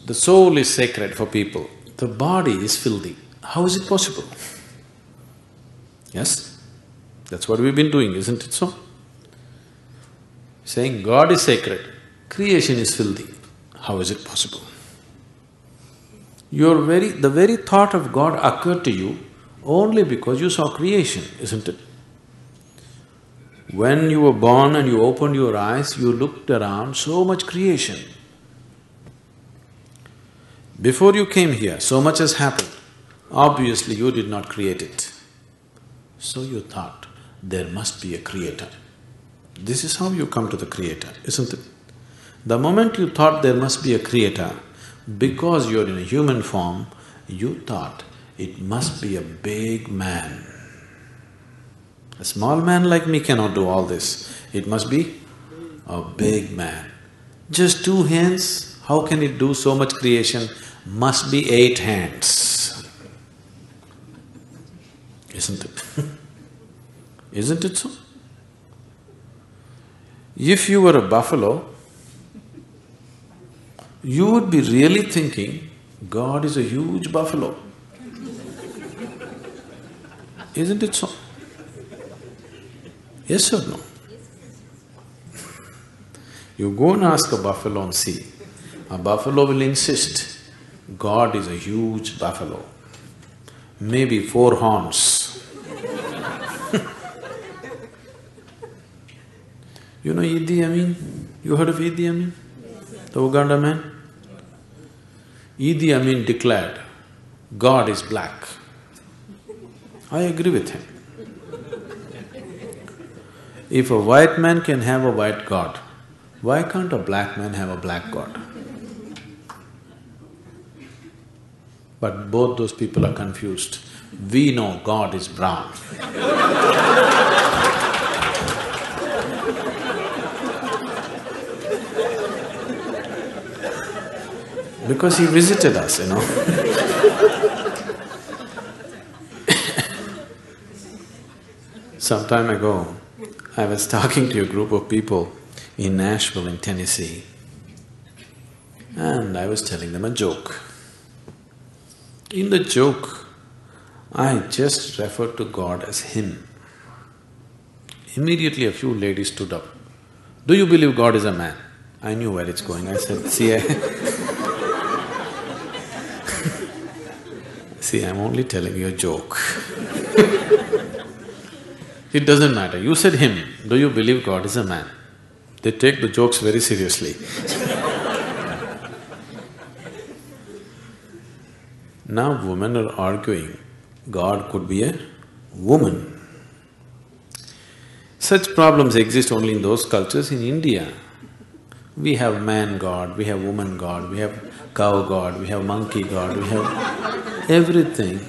The soul is sacred for people, the body is filthy. How is it possible? Yes? That's what we've been doing, isn't it so? Saying God is sacred, creation is filthy. How is it possible? The very thought of God occurred to you only because you saw creation, isn't it? When you were born and you opened your eyes, you looked around, so much creation. Before you came here, so much has happened. Obviously, you did not create it. So you thought, there must be a creator. This is how you come to the creator, isn't it? The moment you thought there must be a creator, because you're in a human form, you thought it must be a big man. A small man like me cannot do all this. It must be a big man. Just 2 hands, how can it do so much creation? Must be 8 hands. Isn't it? Isn't it so? If you were a buffalo, you would be really thinking, God is a huge buffalo. Isn't it so? Yes or no? You go and ask a buffalo and see, a buffalo will insist, God is a huge buffalo, maybe 4 horns. You know Idi Amin? You heard of Idi Amin? The Uganda man? Idi Amin declared, God is black. I agree with him. If a white man can have a white God, why can't a black man have a black God? But both those people are confused. We know God is brown. Because he visited us, you know. Some time ago, I was talking to a group of people in Nashville in Tennessee, and I was telling them a joke. In the joke, I just referred to God as Him. Immediately a few ladies stood up. Do you believe God is a man? I knew where it's going. I said, see, I'm only telling you a joke. It doesn't matter. You said Him. Do you believe God is a man? They take the jokes very seriously. Now women are arguing, God could be a woman. Such problems exist only in those cultures. In India, we have man God, we have woman God, we have cow God, we have monkey God, we have everything.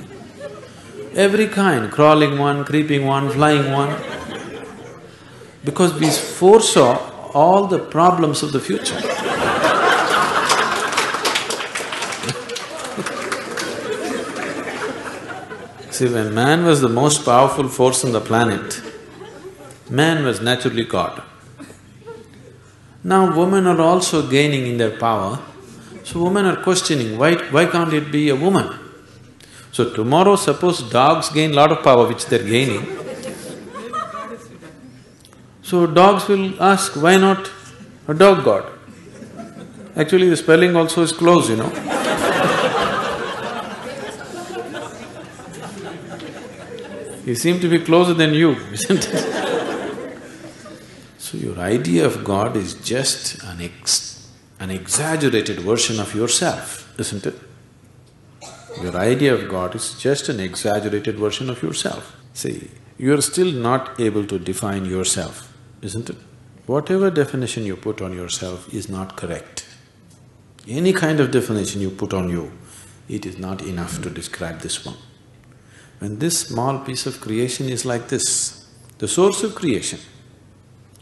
Every kind, crawling one, creeping one, flying one. Because we foresaw all the problems of the future. See, when man was the most powerful force on the planet, man was naturally God. Now women are also gaining in their power, so women are questioning, why can't it be a woman? So tomorrow suppose dogs gain lot of power which they're gaining, so dogs will ask, why not a dog god? Actually the spelling also is close, you know. He seemed to be closer than you, isn't it? So your idea of God is just an exaggerated version of yourself, isn't it? Your idea of God is just an exaggerated version of yourself. See, you're still not able to define yourself, isn't it? Whatever definition you put on yourself is not correct. Any kind of definition you put on you, it is not enough to describe this one. When this small piece of creation is like this, the source of creation,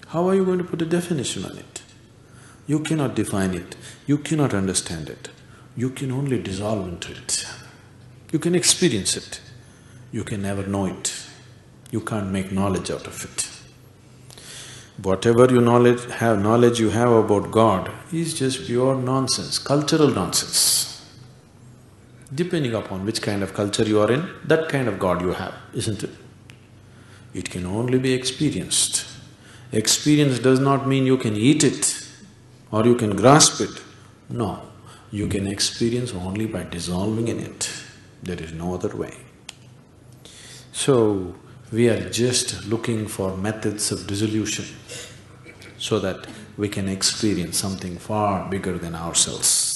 how are you going to put a definition on it? You cannot define it, you cannot understand it, you can only dissolve into it. You can experience it, you can never know it, you can't make knowledge out of it. Whatever knowledge you have about God is just pure nonsense, cultural nonsense. Depending upon which kind of culture you are in, that kind of God you have, isn't it? It can only be experienced. Experience does not mean you can eat it or you can grasp it. No, you can experience only by dissolving in it. There is no other way. So, we are just looking for methods of dissolution so that we can experience something far bigger than ourselves.